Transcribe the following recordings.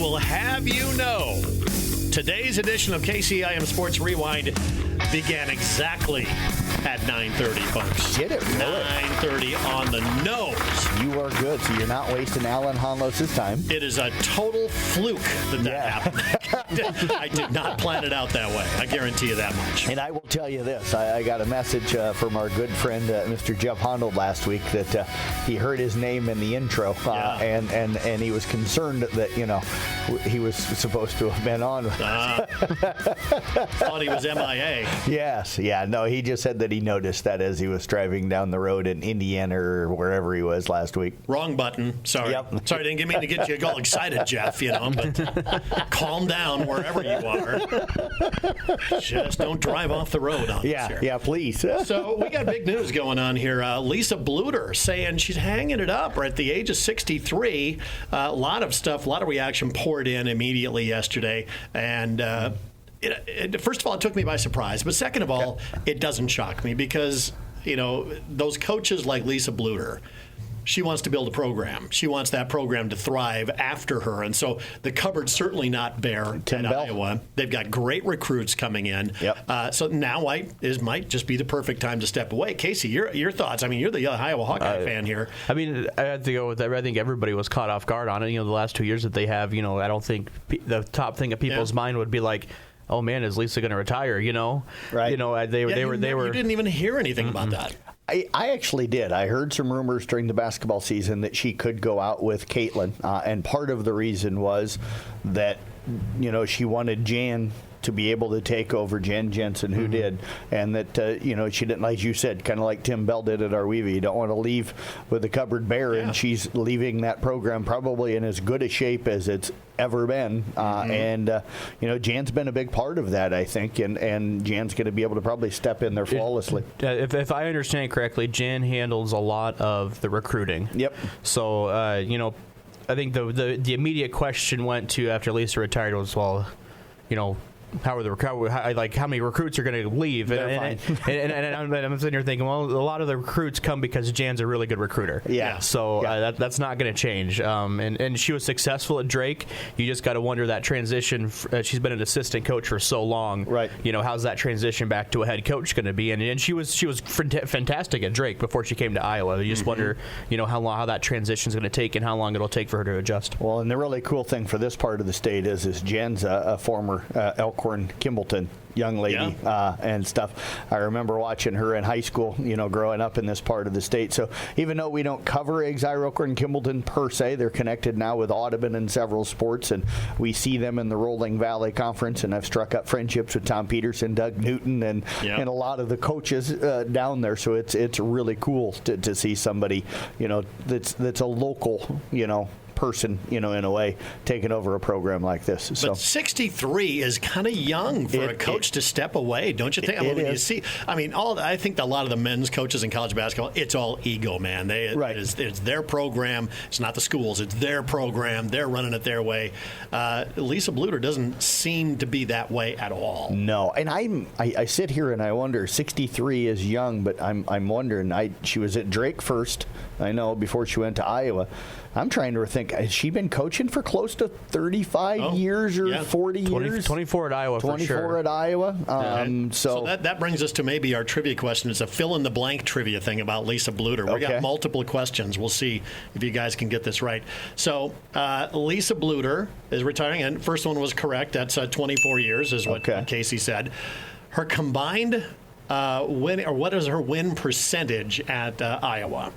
will have you know, today's edition of KCIM Sports Rewind began exactly at 9:30, folks. Did it really? 9:30 on the nose. You are good, so you're not wasting Alan Honlos' time. It is a total fluke that happened. I did not plan it out that way. I guarantee you that much. And I will tell you this. I got a message from our good friend, Mr. Jeff Honnold, last week that he heard his name in the intro, and he was concerned that, he was supposed to have been on. Thought he was MIA. Yes. Yeah. No, he just said that he noticed that as he was driving down the road in Indiana or wherever he was last week. Wrong button. Sorry. Yep. Sorry, didn't mean to get you all excited, Jeff, but calm down wherever you are. Just don't drive off the road on us here. Yeah, please. So we got big news going on here. Lisa Bluter saying she's hanging it up at the age of 63. A lot of stuff, a lot of reaction poured in immediately yesterday. And first of all, it took me by surprise. But second of all, it doesn't shock me because, those coaches like Lisa Bluter, she wants to build a program. She wants that program to thrive after her. And so the cupboard's certainly not bare at Iowa. They've got great recruits coming in. Yep. So now might just be the perfect time to step away. Casey, your thoughts? I mean, you're the Iowa Hawkeye fan here. I mean, I have to go with that. I think everybody was caught off guard on it. The last 2 years that they have, I don't think the top thing of people's mind would be like, oh man, is Lisa going to retire? Right. They were. You didn't even hear anything about that. I actually did. I heard some rumors during the basketball season that she could go out with Caitlin, and part of the reason was that she wanted Jan to be able to take over Jen Jensen, who did, and that she didn't, like you said, kind of like Tim Bell did at Arweva. You don't want to leave with the cupboard bare, and she's leaving that program probably in as good a shape as it's ever been. And Jan's been a big part of that, I think, and Jan's going to be able to probably step in there flawlessly. If I understand correctly, Jan handles a lot of the recruiting. Yep. So I think the immediate question went to after Lisa retired was, well, how many recruits are going to leave? And I'm sitting here thinking, well, a lot of the recruits come because Jan's a really good recruiter. Yeah. So that's not going to change. And she was successful at Drake. You just got to wonder that transition. She's been an assistant coach for so long. Right. How's that transition back to a head coach going to be? And she was fantastic at Drake before she came to Iowa. You just wonder, how that transition is going to take and how long it'll take for her to adjust. Well, and the really cool thing for this part of the state is Jen's a former Elkhorn Kimballton young lady and stuff. I remember watching her in high school, growing up in this part of the state. So even though we don't cover Exire, Elkhorn, Kimballton per se, they're connected now with Audubon in several sports, and we see them in the Rolling Valley Conference, and I've struck up friendships with Tom Peterson, Doug Newton, and a lot of the coaches down there. So it's really cool to see somebody, that's a local, person, in a way, taking over a program like this. But 63 is kind of young for a coach to step away, don't you think? I think a lot of the men's coaches in college basketball, it's all ego, man. It's their program. It's not the schools. It's their program. They're running it their way. Lisa Bluter doesn't seem to be that way at all. No, and I sit here and I wonder, 63 is young, but I'm wondering. She was at Drake first, I know, before she went to Iowa. I'm trying to think, has she been coaching for close to 35 years or 40 years? 24 at Iowa, 24 for sure. At Iowa. So that brings us to maybe our trivia question. It's a fill-in-the-blank trivia thing about Lisa Bluter. We got multiple questions. We'll see if you guys can get this right. So Lisa Bluter is retiring, and first one was correct. That's 24 years is what Casey said. Her combined what is her win percentage at Iowa?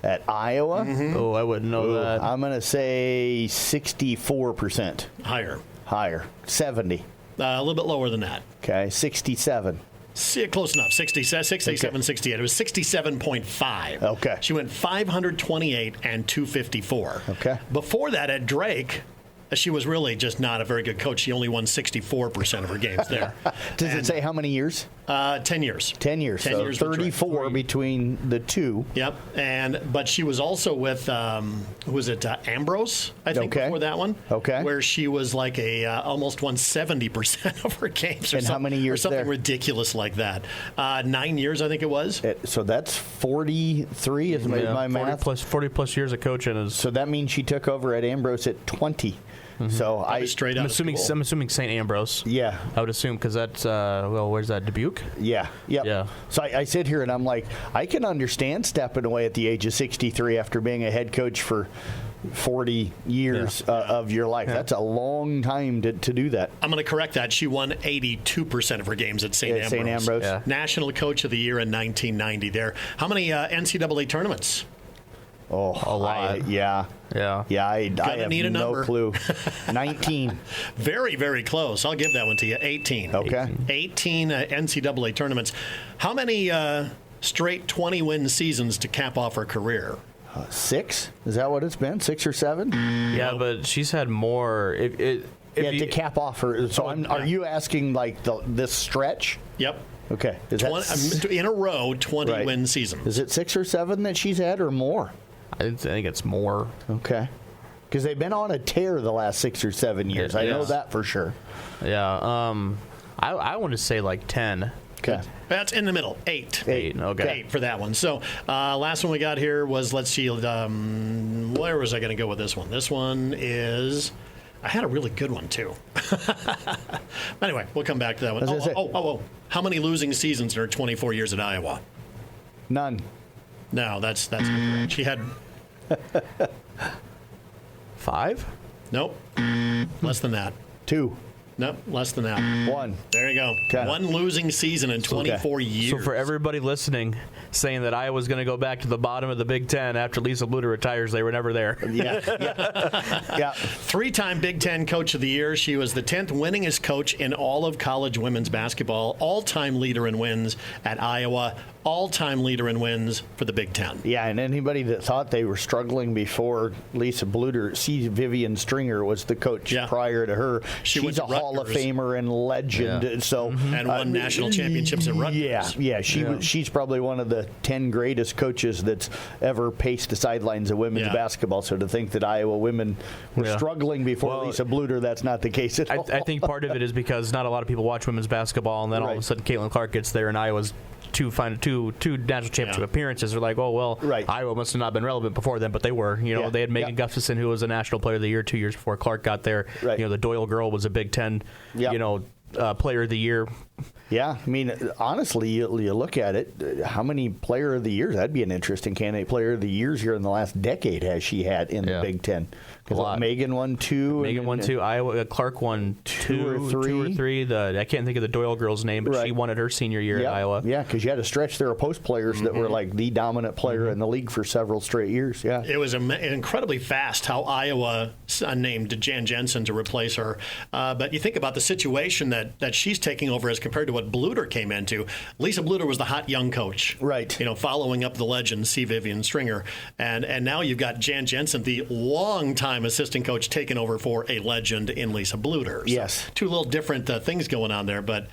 At Iowa? Mm-hmm. Oh, I wouldn't know that. I'm going to say 64%. Higher. 70. A little bit lower than that. Okay, 67. Close enough. 67, 68. It was 67.5. Okay. She went 528 and 254. Okay. Before that, at Drake, she was really just not a very good coach. She only won 64% of her games there. Does it say how many years? 10 years. 10 years. 10 so years 34 between the two. Yep. But she was also with, Ambrose, I think, before that one? Okay. Where she was like almost won 70% of her games. And how many years or something there? Ridiculous like that. 9 years, I think it was. So that's 43 is my math. 40 plus years of coaching. So that means she took over at Ambrose at 20. So straight I'm out assuming of school. I'm assuming St. Ambrose. Yeah. I would assume because that's where's that, Dubuque? Yeah. Yep. Yeah. So I sit here and I'm like, I can understand stepping away at the age of 63 after being a head coach for 40 years of your life. That's a long time to do that. I'm going to correct that. She won 82% of her games at St. Ambrose. St. Ambrose. Yeah. National Coach of the Year in 1990 there. How many NCAA tournaments? Oh, A lot. Yeah. I have need a no number. clue. 19. Very, very close. I'll give that one to you. 18. Okay. 18 NCAA tournaments. How many straight 20-win seasons to cap off her career? 6? Is that what it's been? 6 or 7? Yeah, but she's had more. To cap off her. So are you asking like this stretch? Yep. Okay. Is that In a row, 20-win seasons. Is it 6 or 7 that she's had or more? I think it's more. Okay. Because they've been on a tear the last 6 or 7 years. I know that for sure. Yeah. I want to say like 10. Okay. That's in the middle. 8. 8. Okay. 8 for that one. So last one we got here was, let's see, where was I going to go with this one? This one is, I had a really good one too. Anyway, we'll come back to that one. How many losing seasons in her 24 years at Iowa? None. No, that's incorrect. She had 5? nope, less than that. 2. Nope, less than that. 1. There you go. Okay. 1 losing season in 24 years. So for everybody listening, saying that Iowa's going to go back to the bottom of the Big Ten after Lisa Bluder retires, they were never there. Yeah. 3-time Big Ten Coach of the Year. She was the 10th winningest coach in all of college women's basketball. All-time leader in wins at Iowa. All-time leader in wins for the Big Ten. Yeah, and anybody that thought they were struggling before Lisa Bluder, Vivian Stringer was the coach prior to her. She's a Hall of Famer and legend. Yeah. So and won national championships at Rutgers. Yeah. She's probably one of the 10 greatest coaches that's ever paced the sidelines of women's basketball. So to think that Iowa women were struggling before Lisa Bluder, that's not the case at all. I think part of it is because not a lot of people watch women's basketball, and then all of a sudden Caitlin Clark gets there, and Iowa's two national championship appearances. They're like, Iowa must have not been relevant before then, but they were. They had Megan Gustafson, who was a national player of the year 2 years before Clark got there. Right. The Doyle girl was a Big Ten, player of the year. Yeah, I mean, honestly, you look at it, how many player of the years, that'd be an interesting candidate. Player of the years here in the last decade has she had in the Big Ten? Because Megan won 2. Megan won 2. Iowa Clark won 2 or 3. I can't think of the Doyle girl's name, but she won it her senior year at Iowa. Yeah, because you had a stretch there of post players that were like the dominant player in the league for several straight years. Yeah, it was incredibly fast how Iowa named Jan Jensen to replace her. But you think about the situation that she's taking over as compared to what Bluder came into. Lisa Bluder was the hot young coach, right? Following up the legend C. Vivian Stringer, and now you've got Jan Jensen, the longtime assistant coach, taking over for a legend in Lisa Bluder. So yes, 2 little different things going on there, but.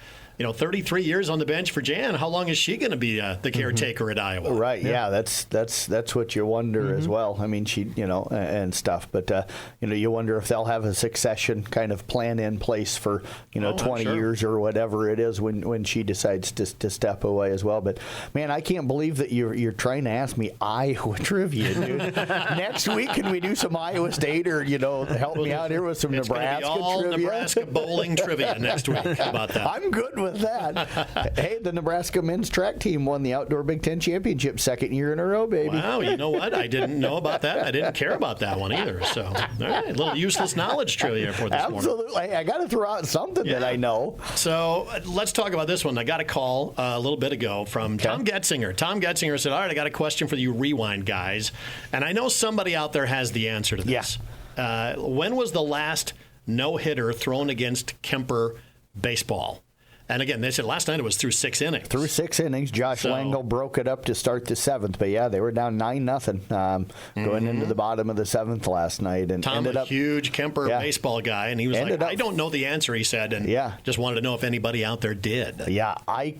33 years on the bench for Jan. How long is she going to be the caretaker at Iowa? Right. Yeah. That's what you wonder as well. I mean, she, and stuff. But you wonder if they'll have a succession kind of plan in place for 20 years or whatever it is when she decides to step away as well. But man, I can't believe that you're trying to ask me Iowa trivia, dude. Next week, can we do some Iowa State or help me out here with some Nebraska all trivia? Nebraska bowling trivia next week. How about that? I'm good with that. Hey, the Nebraska men's track team won the Outdoor Big Ten Championship 2nd year in a row, baby. Wow, you know what? I didn't know about that. I didn't care about that one either. So, all right, a little useless knowledge trivia for this morning. Absolutely. I got to throw out something that I know. So, let's talk about this one. I got a call a little bit ago from Tom Getzinger. Tom Getzinger said, all right, I got a question for you Rewind guys. And I know somebody out there has the answer to this. Yeah. When was the last no-hitter thrown against Kemper baseball? And again, they said last night it was through 6 innings. Through 6 innings. Josh Langle broke it up to start the 7th. But, yeah, they were down 9-0 going into the bottom of the 7th last night. And Tom, ended a up, huge Kemper baseball guy, and he was like, I don't know the answer, he said, and just wanted to know if anybody out there did. Yeah, I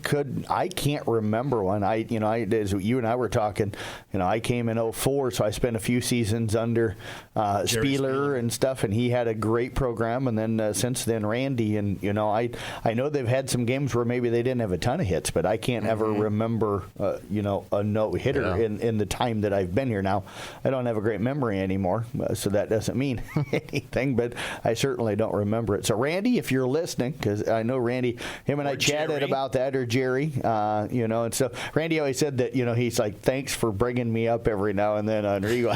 can't remember one. As you and I were talking, I came in 2004, so I spent a few seasons under Spieler and stuff, and he had a great program. And then since then, Randy, and, I know they've had some some games where maybe they didn't have a ton of hits, but I can't ever remember, a no-hitter in the time that I've been here. Now, I don't have a great memory anymore, so that doesn't mean anything, but I certainly don't remember it. So, Randy, if you're listening, because I know Randy, him and I chatted about that, or Jerry, and so Randy always said that, he's like, thanks for bringing me up every now and then on Regal.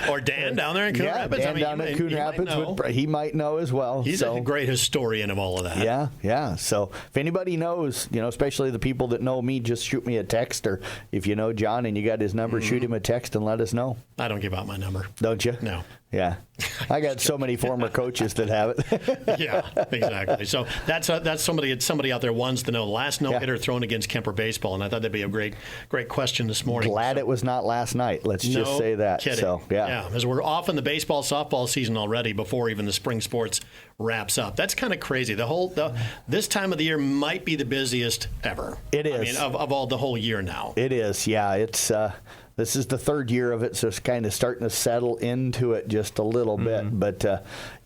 Or Dan down there in Coon Rapids. Dan down in Coon Rapids, he might know as well. He's a great historian of all of that. Yeah. So if anybody knows, especially the people that know me, just shoot me a text, or if you know John and you got his number, shoot him a text and let us know. I don't give out my number. Don't you? No. Yeah. I got so many former coaches that have it. Yeah, exactly. So that's somebody out there wants to know the last no-hitter thrown against Kemper baseball, and I thought that'd be a great question this morning. Glad it was not last night. Let's just say that. Kidding. So, yeah, because we're off in the baseball, softball season already before even the spring sports wraps up. That's kind of crazy. This time of the year might be the busiest ever. It is. I mean, of all the whole year now. It is. Yeah, it's. This is the third year of it, so it's kind of starting to settle into it just a little bit. But,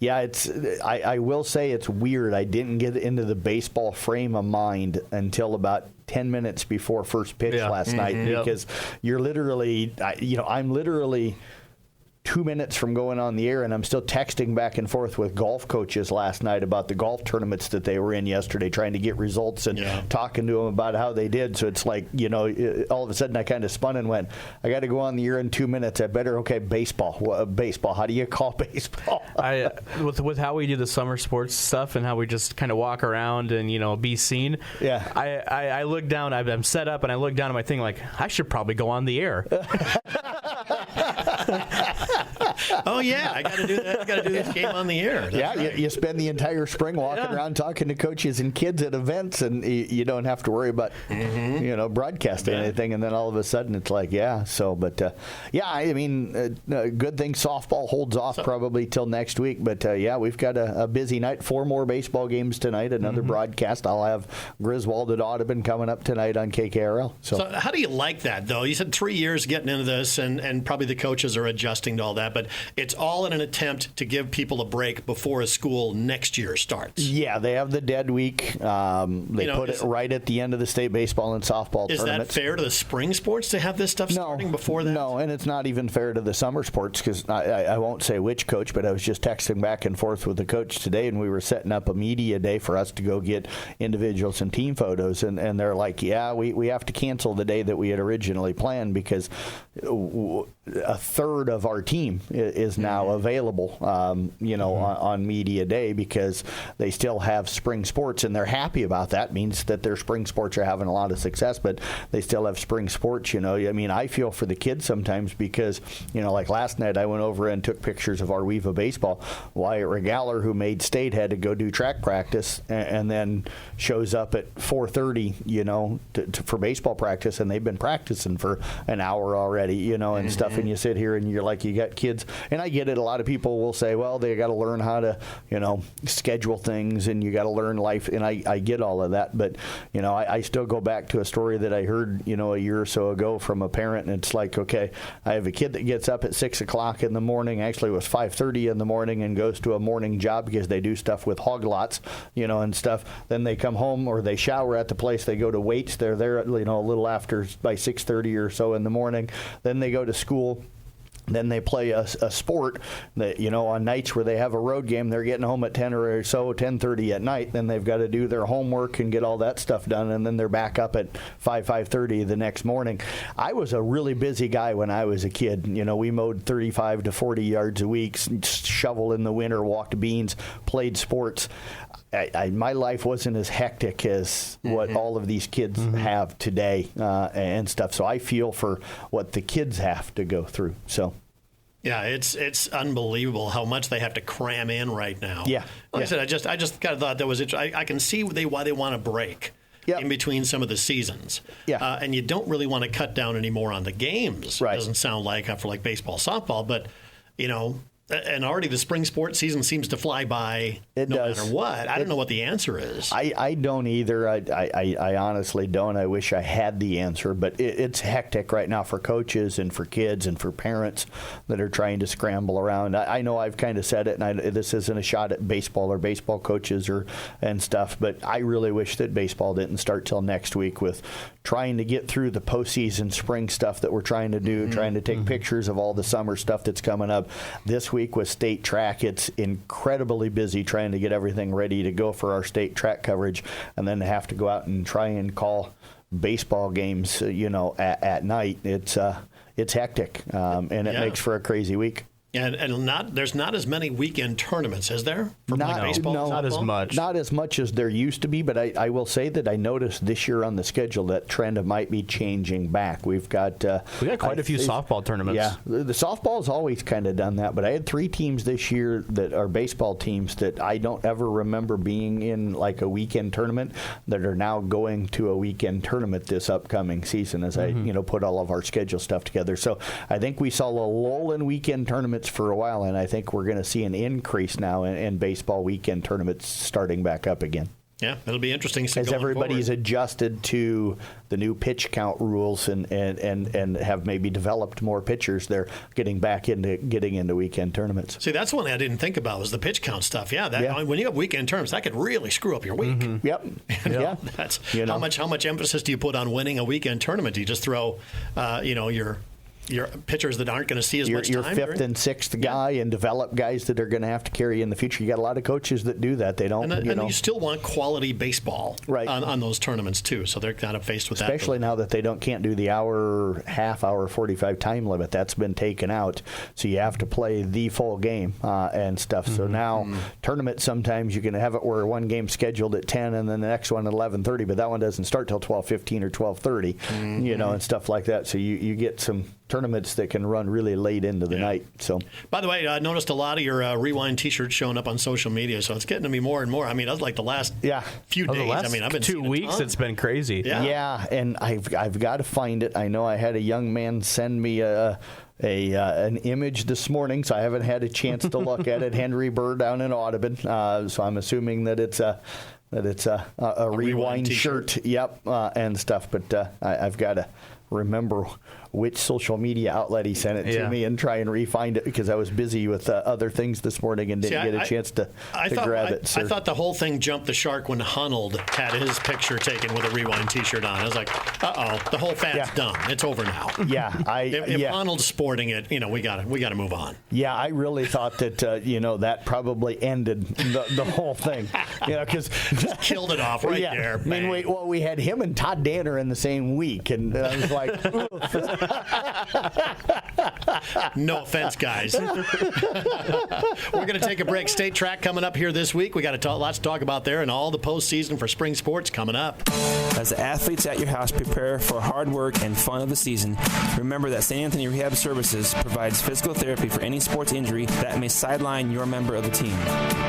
I will say it's weird. I didn't get into the baseball frame of mind until about 10 minutes before first pitch last night, because you're literally, I'm literally 2 minutes from going on the air, and I'm still texting back and forth with golf coaches last night about the golf tournaments that they were in yesterday, trying to get results and talking to them about how they did. So it's like, all of a sudden I kind of spun and went, I got to go on the air in 2 minutes. I better, baseball. Baseball. How do you call baseball? With how we do the summer sports stuff and how we just kind of walk around and, be seen. Yeah. I look down, I'm set up, and I look down at my thing like, I should probably go on the air. Oh yeah, I got to do that. I got to do this game on the air. That's right. You spend the entire spring walking around talking to coaches and kids at events, and you don't have to worry about broadcasting anything. And then all of a sudden, it's like, good thing softball holds off probably till next week. But we've got a busy night. 4 more baseball games tonight. Another broadcast. I'll have Griswold at Audubon coming up tonight on KKRL. So how do you like that though? You said 3 years getting into this, and probably the coaches are adjusting to all that, but it's all in an attempt to give people a break before a school next year starts. Yeah, they have the dead week. They put it right at the end of the state baseball and softball tournaments. Is that fair to the spring sports to have this stuff starting before that? No, and it's not even fair to the summer sports, because I won't say which coach, but I was just texting back and forth with the coach today, and we were setting up a media day for us to go get individuals and team photos, and they're like, we have to cancel the day that we had originally planned, because a third of our team is now available, on media day, because they still have spring sports, and they're happy about that. Means that their spring sports are having a lot of success, but they still have spring sports. I feel for the kids sometimes, because like last night I went over and took pictures of our Weeva baseball. Wyatt Regaler, who made state, had to go do track practice, and then shows up at 4:30, for baseball practice, and they've been practicing for an hour already, and stuff. And you sit here and you're like, you got kids, and I get it. A lot of people will say, well, they got to learn how to, schedule things, and you got to learn life. And I get all of that. But, I still go back to a story that I heard, a year or so ago from a parent. And it's like, okay, I have a kid that gets up at 6 o'clock in the morning. Actually, it was 5:30 in the morning, and goes to a morning job because they do stuff with hog lots, and stuff. Then they come home, or they shower at the place. They go to weights. They're there, a little after by 6:30 or so in the morning. Then they go to school. Then they play a sport that, on nights where they have a road game, they're getting home at 10 or so, 10:30 at night. Then they've got to do their homework and get all that stuff done, and then they're back up at 5:30 the next morning. I was a really busy guy when I was a kid. We mowed 35 to 40 yards a week, shovel in the winter, walked beans, played sports. My life wasn't as hectic as what all of these kids have today and stuff. So I feel for what the kids have to go through. So. Yeah, it's unbelievable how much they have to cram in right now. Yeah. Like I said, I just kind of thought that was interesting. I can see why they want a break in between some of the seasons. Yeah. And you don't really want to cut down anymore on the games. Right. It doesn't sound like for like baseball, softball, but and already the spring sports season seems to fly by no matter what. I don't know what the answer is. I don't either. I honestly don't. I wish I had the answer, but it's hectic right now for coaches and for kids and for parents that are trying to scramble around. I know I've kind of said it, and this isn't a shot at baseball or baseball coaches and stuff, but I really wish that baseball didn't start till next week with trying to get through the postseason spring stuff that we're trying to do, trying to take pictures of all the summer stuff that's coming up. This week with state track, it's incredibly busy trying to get everything ready to go for our state track coverage, and then to have to go out and try and call baseball games, at night. It's hectic, and it makes for a crazy week. And there's not as many weekend tournaments, is there? For baseball? No, not as much. Not as much as there used to be, but I will say that I noticed this year on the schedule that trend might be changing back. We've got quite a few softball tournaments. Yeah, the softball's always kind of done that, but I had 3 teams this year that are baseball teams that I don't ever remember being in like a weekend tournament that are now going to a weekend tournament this upcoming season as I put all of our schedule stuff together. So I think we saw a lull in weekend tournaments for a while, and I think we're going to see an increase now in baseball weekend tournaments starting back up again. Yeah, it'll be interesting as everybody's adjusted to the new pitch count rules and have maybe developed more pitchers. They're getting into weekend tournaments. See, that's one I didn't think about was the pitch count stuff. Yeah, when you have weekend tournaments, that could really screw up your week. Yep. That's how much emphasis do you put on winning a weekend tournament? Do you just throw, your pitchers that aren't going to see as much time? Your fifth and sixth guy and develop guys that are going to have to carry in the future. You got a lot of coaches that do that. They don't, and you still want quality baseball on those tournaments too. So they're kind of faced with that. Especially now that they can't do the half hour 45 time limit. That's been taken out. So you have to play the full game and stuff. So now tournaments, sometimes you can have it where one game's scheduled at 10 and then the next one at 11:30, but that one doesn't start till 12:15 or 12:30, and stuff like that. So you get some tournaments that can run really late into the night. So, by the way, I noticed a lot of your Rewind T-shirts showing up on social media, so it's getting to me more and more. I mean, that's like the last few days. I've been 2 weeks. It's been crazy. Yeah, and I've got to find it. I know I had a young man send me an image this morning, so I haven't had a chance to look at it. Henry Burr down in Audubon. So I'm assuming that it's a Rewind shirt. Yep, and stuff. But I've got to remember which social media outlet he sent it to me and try and re-find it because I was busy with other things this morning and didn't get a chance to grab it. I thought the whole thing jumped the shark when Honnold had his picture taken with a Rewind T-shirt on. I was like, the whole fad's done. It's over now. Yeah, if Honnold's sporting it, we got to move on. Yeah, I really thought that that probably ended the whole thing. Because just killed it off right there. I mean, we had him and Todd Danner in the same week, and I was like, no offense, guys. We're going to take a break. State track coming up here this week. We got lots to talk about there, and all the postseason for spring sports coming up. As the athletes at your house prepare for hard work and fun of the season, remember that St. Anthony Rehab Services provides physical therapy for any sports injury that may sideline your member of the team.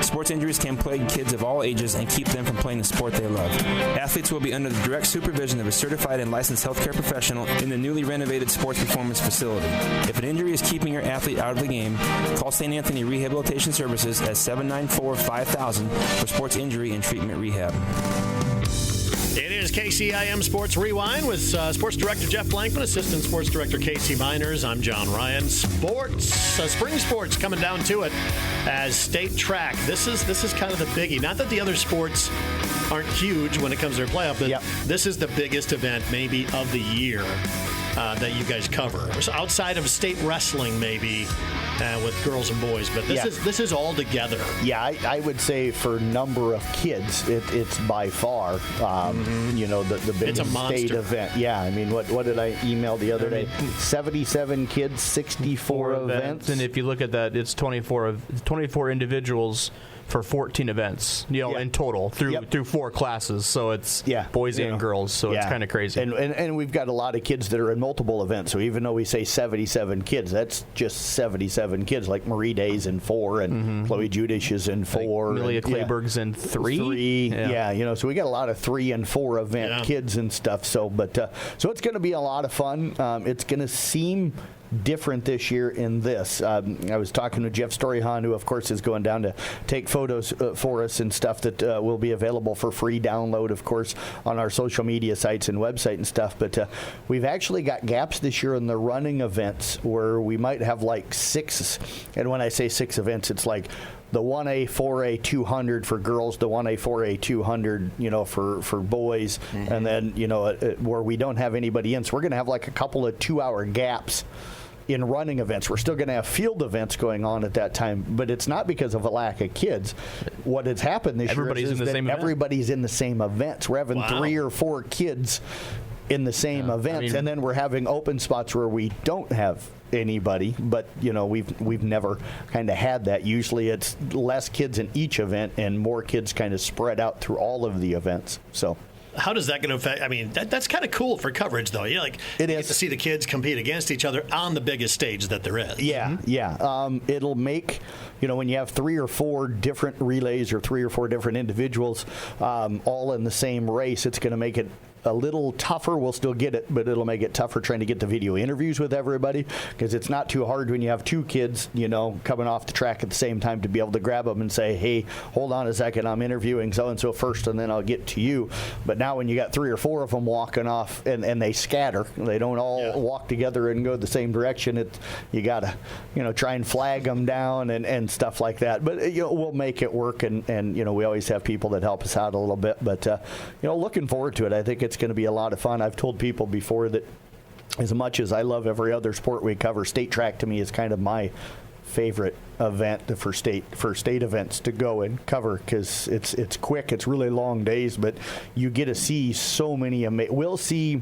Sports injuries can plague kids of all ages and keep them from playing the sport they love. Athletes will be under the direct supervision of a certified and licensed healthcare professional in the newly renovated sports performance facility. If an injury is keeping your athlete out of the game, call St. Anthony Rehabilitation Services at 794-5000 for sports injury and treatment rehab. It is KCIM Sports Rewind with Sports Director Jeff Blankman, Assistant Sports Director Casey Miners. I'm John Ryan. Spring sports coming down to it as state track. This is kind of the biggie. Not that the other sports aren't huge when it comes to their playoff, but this is the biggest event maybe of the year that you guys cover. So outside of state wrestling, maybe with girls and boys, but this is all together. Yeah, I would say for number of kids, it's by far the biggest state event. Yeah, I mean, what did I email the other day? 77 kids, 64 events. And if you look at that, it's 24 individuals for 14 events, in total through 4 classes. So it's boys and girls. So it's kind of crazy. And we've got a lot of kids that are in multiple events. So even though we say 77 kids, that's just 77 kids. Like Marie Day's in 4, and Chloe Judish is in 4. Like Amelia Clayberg's in 3. So we got a lot of 3 and 4 event kids and stuff. So, so it's going to be a lot of fun. It's going to seem different this year in this. I was talking to Jeff Storyhan, who, of course, is going down to take photos for us and stuff that will be available for free download, of course, on our social media sites and website and stuff. But we've actually got gaps this year in the running events where we might have like 6. And when I say 6 events, it's like the 1A, 4A, 200 for girls, the 1A, 4A, 200, for boys, and then, where we don't have anybody in. So we're going to have like a couple of 2-hour gaps in running events. We're still going to have field events going on at that time, but it's not because of a lack of kids. What has happened this year is that everybody's in the same events. We're having 3 or 4 kids in the same events, and then we're having open spots where we don't have anybody, but we've never kind of had that. Usually it's less kids in each event and more kids kind of spread out through all of the events. So how does that going to affect? I mean, that's kind of cool for coverage, though. You get to see the kids compete against each other on the biggest stage that there is. Yeah. It'll make, when you have 3 or 4 different relays or 3 or 4 different individuals all in the same race, it's going to make it a little tougher. We'll still get it, but it'll make it tougher trying to get the video interviews with everybody, because it's not too hard when you have 2 kids, coming off the track at the same time to be able to grab them and say, hey, hold on a second, I'm interviewing so-and-so first, and then I'll get to you. But now when you got 3 or 4 of them walking off and they scatter, they don't all walk together and go the same direction. You got to, try and flag them down and stuff like that. But, we'll make it work, and we always have people that help us out a little bit. But, looking forward to it. I think it's going to be a lot of fun. I've told people before that as much as I love every other sport we cover, state track to me is kind of my favorite event for state events to go and cover, because it's quick. It's really long days, but you get to see so many. We'll see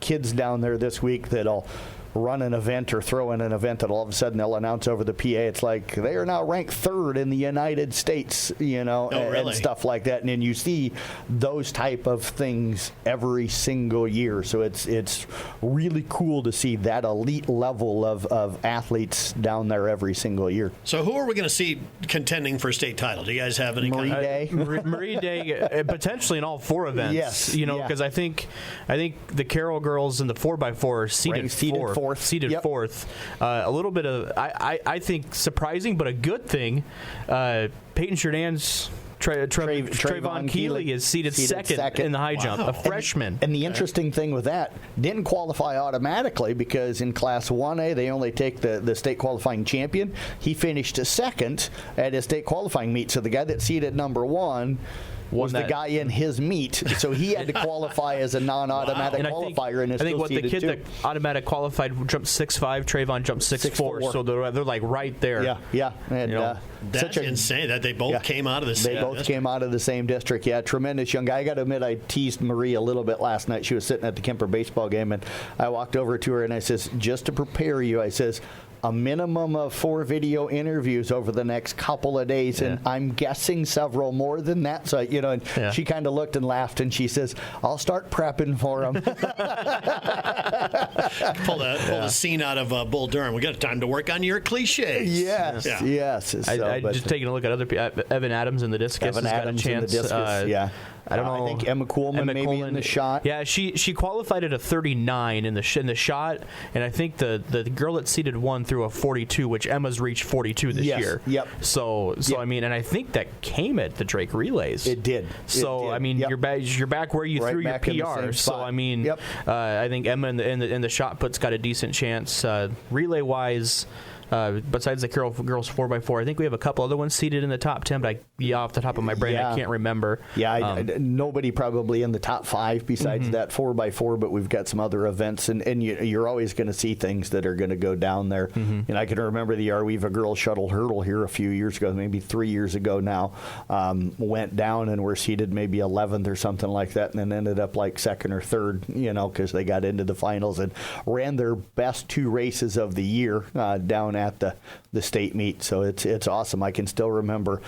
kids down there this week that'll run an event or throw in an event that all of a sudden they'll announce over the PA. It's like they are now ranked 3rd in the United States, and stuff like that. And then you see those type of things every single year. So it's really cool to see that elite level of athletes down there every single year. So who are we going to see contending for state title? Do you guys have any? Marie Day? Marie Day, potentially in all 4 events. Yes. Because I think the Carroll girls in the 4x4 are seated 4th. Seated 4th. A little bit of, I think, surprising, but a good thing. Peyton Sheridan's Trayvon Keeley is seated second in the high jump, a freshman. And the interesting thing with that, didn't qualify automatically, because in Class 1A, they only take the state qualifying champion. He finished second at his state qualifying meet. So the guy that seated number 1 was the guy in his meet, so he had to qualify as a non-automatic qualifier. And I think the kid that automatic qualified jumped 6'5", Trayvon jumped 6'4", so they're like right there. Yeah. And that's insane that they both came out of the same district. Came out of the same district. Yeah, tremendous young guy. I got to admit, I teased Marie a little bit last night. She was sitting at the Kemper baseball game, and I walked over to her and I says, just to prepare you, I says, a minimum of 4 video interviews over the next couple of days, and I'm guessing several more than that. So, and she kind of looked and laughed, and she says, I'll start prepping for them. Pull the scene out of Bull Durham. We got time to work on your cliches. Yes. I just taking a look at other people. Evan Adams in the discus has got a chance. I don't know. I think Emma Coolman maybe in the shot. Yeah, she qualified at a 39 in the shot, and I think the girl that seeded 1 threw a 42, which Emma's reached 42 this year. Yep. So I mean, and I think that came at the Drake relays. It did. So I mean, you're back where you threw your PR. So I mean, I think Emma in the shot put's got a decent chance. Relay wise. Besides the Carroll girls 4x4, I think we have a couple other ones seated in the top 10, but off the top of my brain, I can't remember. Yeah, nobody probably in the top 5 besides that 4x4, but we've got some other events, and you're always going to see things that are going to go down there. And I can remember the Arweva girls shuttle hurdle here a few years ago, maybe 3 years ago now, went down and were seated maybe 11th or something like that, and then ended up like 2nd or 3rd, because they got into the finals and ran their best 2 races of the year down at the state meet. So it's awesome. I can still remember,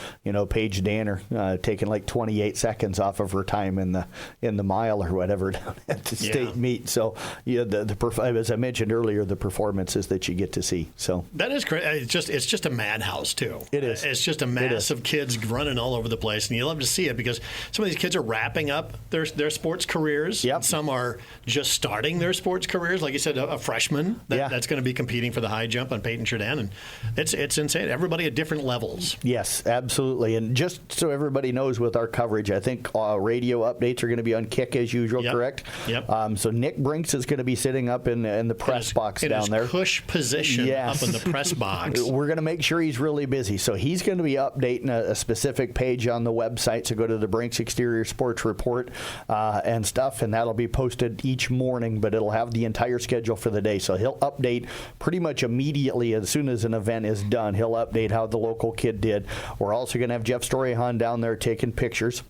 Paige Danner taking like 28 seconds off of her time in the mile or whatever down at the state meet. So as I mentioned earlier, the performances that you get to see. So that is great. It's just a madhouse too. It is. It's just a mass of kids running all over the place, and you love to see it because some of these kids are wrapping up their sports careers. Yep. Some are just starting their sports careers. Like you said, a freshman that's going to be competing for the high jump on Peyton Chardin, and it's insane. Everybody at different levels. Yes, absolutely. And just so everybody knows with our coverage, I think radio updates are going to be on Kick as usual, correct? Yep. So Nick Brinks is going to be sitting up in the press box down there. Cush position up in the press box. We're going to make sure he's really busy. So he's going to be updating a specific page on the website. So go to the Brinks Exterior Sports Report and stuff, and that'll be posted each morning, but it'll have the entire schedule for the day. So he'll update pretty much immediately as soon as an event is done. He'll update how the local kid did. We're also going to have Jeff Storyhan down there taking pictures.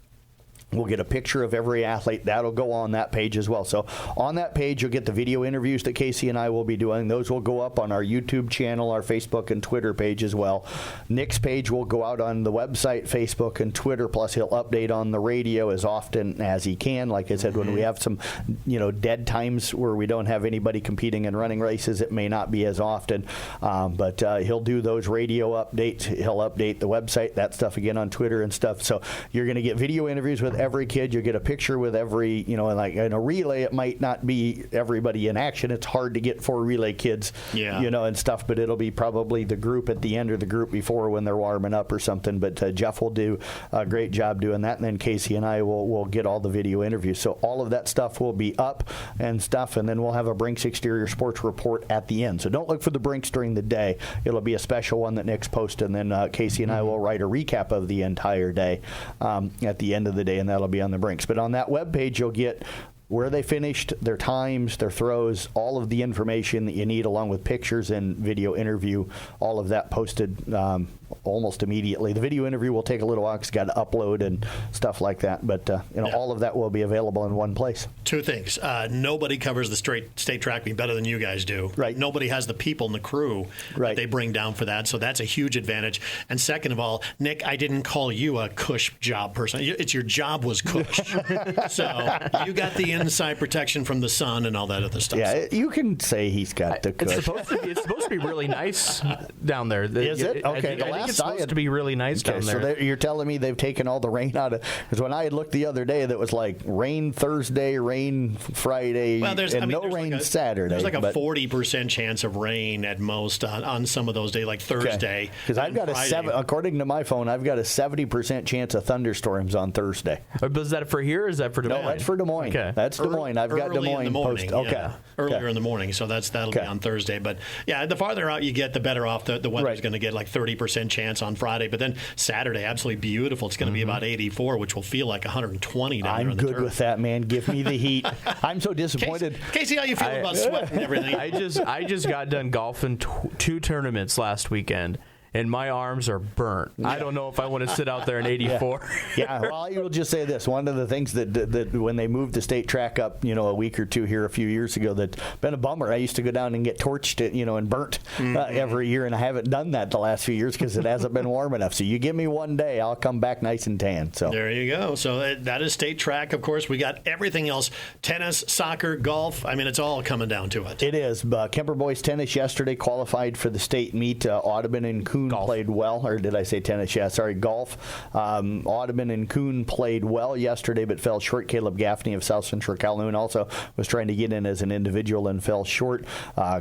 We'll get a picture of every athlete. That'll go on that page as well. So on that page, you'll get the video interviews that Casey and I will be doing. Those will go up on our YouTube channel, our Facebook and Twitter page as well. Nick's page will go out on the website, Facebook, and Twitter. Plus, he'll update on the radio as often as he can. Like I said, when we have some, dead times where we don't have anybody competing in running races, it may not be as often. But he'll do those radio updates. He'll update the website, that stuff again on Twitter and stuff. So you're going to get video interviews with every kid. You'll get a picture with every, like in a relay, it might not be everybody in action. It's hard to get 4 relay kids, and stuff, but it'll be probably the group at the end or the group before when they're warming up or something. But Jeff will do a great job doing that, and then Casey and I will get all the video interviews. So all of that stuff will be up and stuff, and then we'll have a Brinks Exterior Sports Report at the end. So don't look for the Brinks during the day. It'll be a special one that Nick's posted, and then Casey and I will write a recap of the entire day at the end of the day, and that'll be on the Brinks. But on that webpage, you'll get where they finished, their times, their throws, all of the information that you need, along with pictures and video interview, all of that posted almost immediately. The video interview will take a little while because it's got to upload and stuff like that. But all of that will be available in one place. 2 things. Nobody covers the state track meet better than you guys do. Right. Nobody has the people and the crew that they bring down for that. So that's a huge advantage. And second of all, Nick, I didn't call you a cush job person. It's your job was cush. So you got the inside protection from the sun and all that other stuff. Yeah, you can say he's got the cush. It's supposed to be really nice down there. Is it? Okay. I think it's supposed to be really nice down there. So you're telling me they've taken all the rain out of... Because when I had looked the other day, that was like rain Thursday, rain Friday, rain Saturday. There's like a 40% chance of rain at most on some of those days, like Thursday. Because I've got according to my phone, I've got a 70% chance of thunderstorms on Thursday. Is that for here or is that for Des Moines? No, that's for Des Moines. Okay. That's Des Moines. I've got Des Moines posted. Okay. Earlier in the morning, so that'll be on Thursday. But yeah, the farther out you get, the better off the weather's going to get, like 30% chance on Friday. But then Saturday, absolutely beautiful. It's going to be about 84, which will feel like 120 down there on the turf. I'm good with that, man. Give me the heat. I'm so disappointed. Casey, how you feel about sweat and everything? I just got done golfing 2 tournaments last weekend, and my arms are burnt. I don't know if I want to sit out there in 84. Yeah, well, I will just say this. One of the things that when they moved the state track up, a week or two here a few years ago, that's been a bummer. I used to go down and get torched, and burnt every year, and I haven't done that the last few years because it hasn't been warm enough. So you give me one day, I'll come back nice and tan. So there you go. So that is state track. Of course, we got everything else: tennis, soccer, golf. I mean, it's all coming down to it. It is. Kemper boys tennis yesterday qualified for the state meet. Audubon and Kuhn played well, or did I say tennis? Yeah, sorry, golf. Audubon and Kuhn played well yesterday, but fell short. Caleb Gaffney of South Central Calhoun also was trying to get in as an individual and fell short.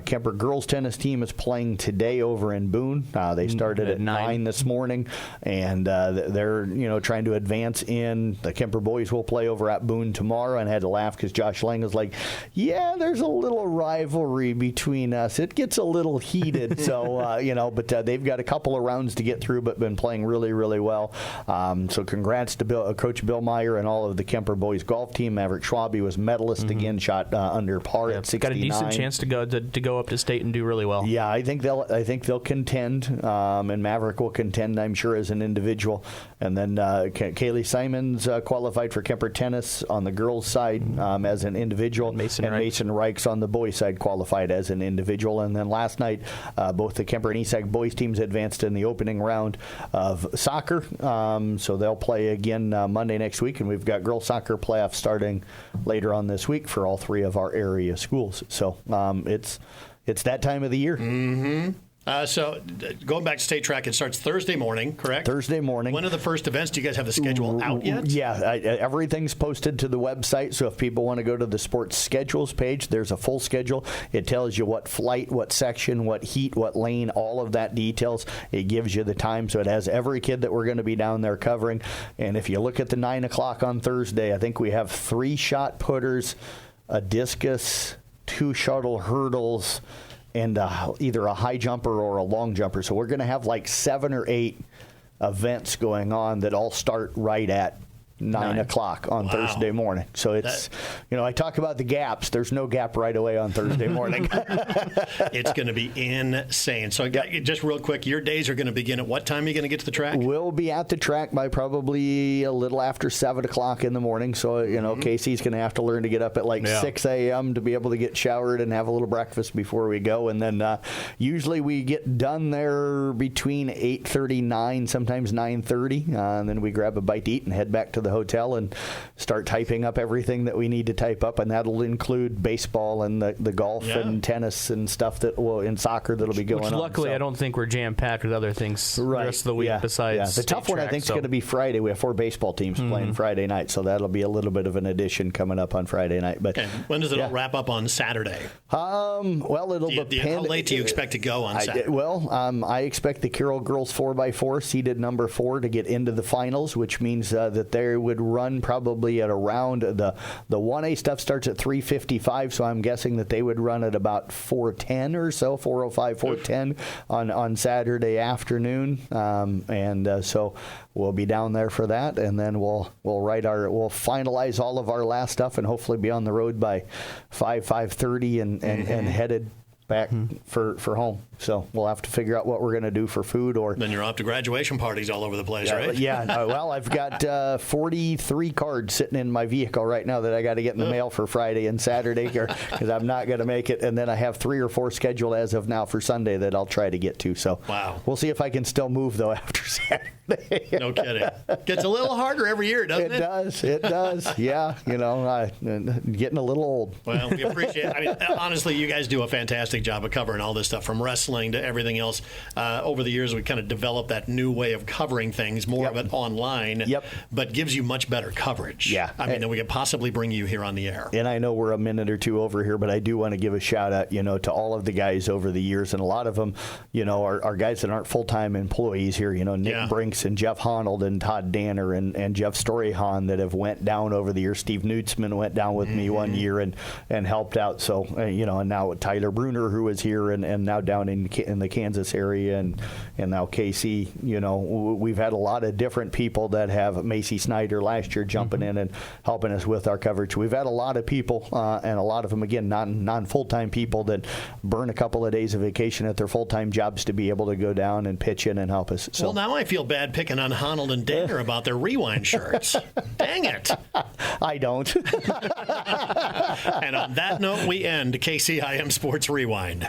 Kemper girls tennis team is playing today over in Boone. They started at 9 this morning, and they're trying to advance in. The Kemper boys will play over at Boone tomorrow, and I had to laugh because Josh Lang was like, yeah, there's a little rivalry between us. It gets a little heated, so but they've got a couple of rounds to get through, but been playing really, really well. So congrats to Coach Bill Meyer and all of the Kemper boys golf team. Maverick Schwabe was medalist again, shot under par at 69. Got a decent chance to go up to state and do really well. Yeah, I think they'll contend, and Maverick will contend, I'm sure, as an individual. And then Kaylee Simons qualified for Kemper tennis on the girls' side as an individual, Mason Reichs on the boys' side qualified as an individual. And then last night, both the Kemper and ESAC boys teams advanced in the opening round of soccer. So they'll play again Monday next week, and we've got girls soccer playoffs starting later on this week for all three of our area schools. So it's that time of the year. Mm-hmm. So going back to state track, it starts Thursday morning, correct? Thursday morning. When are the first events? Do you guys have the schedule out yet? Yeah, everything's posted to the website. So if people want to go to the sports schedules page, there's a full schedule. It tells you what flight, what section, what heat, what lane, all of that details. It gives you the time. So it has every kid that we're going to be down there covering. And if you look at the 9 o'clock on Thursday, I think we have 3 shot putters, a discus, 2 shuttle hurdles, and either a high jumper or a long jumper. So we're going to have like 7 or 8 events going on that all start right at 9 o'clock on Thursday morning. So it's, I talk about the gaps. There's no gap right away on Thursday morning. It's going to be insane. So just real quick, your days are going to begin at what time are you going to get to the track? We'll be at the track by probably a little after 7 o'clock in the morning. So, Casey's going to have to learn to get up at 6 a.m. to be able to get showered and have a little breakfast before we go. And then usually we get done there between 8:30, 9, sometimes 9:30. And then we grab a bite to eat and head back to the hotel and start typing up everything that we need to type up, and that'll include baseball and the golf and tennis and stuff in soccer that'll be going on. Luckily, I don't think we're jam-packed with other things the rest of the week besides the tough one I think is going to be Friday. We have 4 baseball teams playing Friday night, so that'll be a little bit of an addition coming up on Friday night. But when does it all wrap up on Saturday? Well, it'll depend. How late do you expect to go on Saturday? I expect the Carroll girls 4x4 seeded number 4 to get into the finals, which means that they would run probably at around the 1A stuff starts at 3:55, so I'm guessing that they would run at about 4:10 or so, 4:05, 4:10 on Saturday afternoon, so we'll be down there for that, and then we'll finalize all of our last stuff and hopefully be on the road by 5:30 and headed back for home. So we'll have to figure out what we're going to do for food. Or then you're off to graduation parties all over the place, right? Yeah. Well, I've got 43 cards sitting in my vehicle right now that I got to get in the mail for Friday and Saturday because I'm not going to make it. And then I have 3 or 4 scheduled as of now for Sunday that I'll try to get to. So we'll see if I can still move, though, after Saturday. No kidding. Gets a little harder every year, doesn't it? It does. Yeah. Getting a little old. Well, we appreciate it. I mean, honestly, you guys do a fantastic job of covering all this stuff from wrestling to everything else. Over the years, we kind of developed that new way of covering things, more of it online, but gives you much better coverage. Yeah. I mean, then we could possibly bring you here on the air. And I know we're a minute or two over here, but I do want to give a shout out, to all of the guys over the years. And a lot of them, are guys that aren't full-time employees here. Nick Brinks and Jeff Honnold and Todd Danner and Jeff Storyhan that have went down over the years. Steve Nutzman went down with me one year and helped out. So, and now Tyler Bruner, who is here and now down in the Kansas area and now KC, we've had a lot of different people that have Macy Snyder last year jumping in and helping us with our coverage. We've had a lot of people and a lot of them, again, non-full-time people that burn a couple of days of vacation at their full-time jobs to be able to go down and pitch in and help us. So. Well, now I feel bad picking on Honnold and Danner about their Rewind shirts. Dang it. I don't. And on that note, we end KCIM Sports Rewind.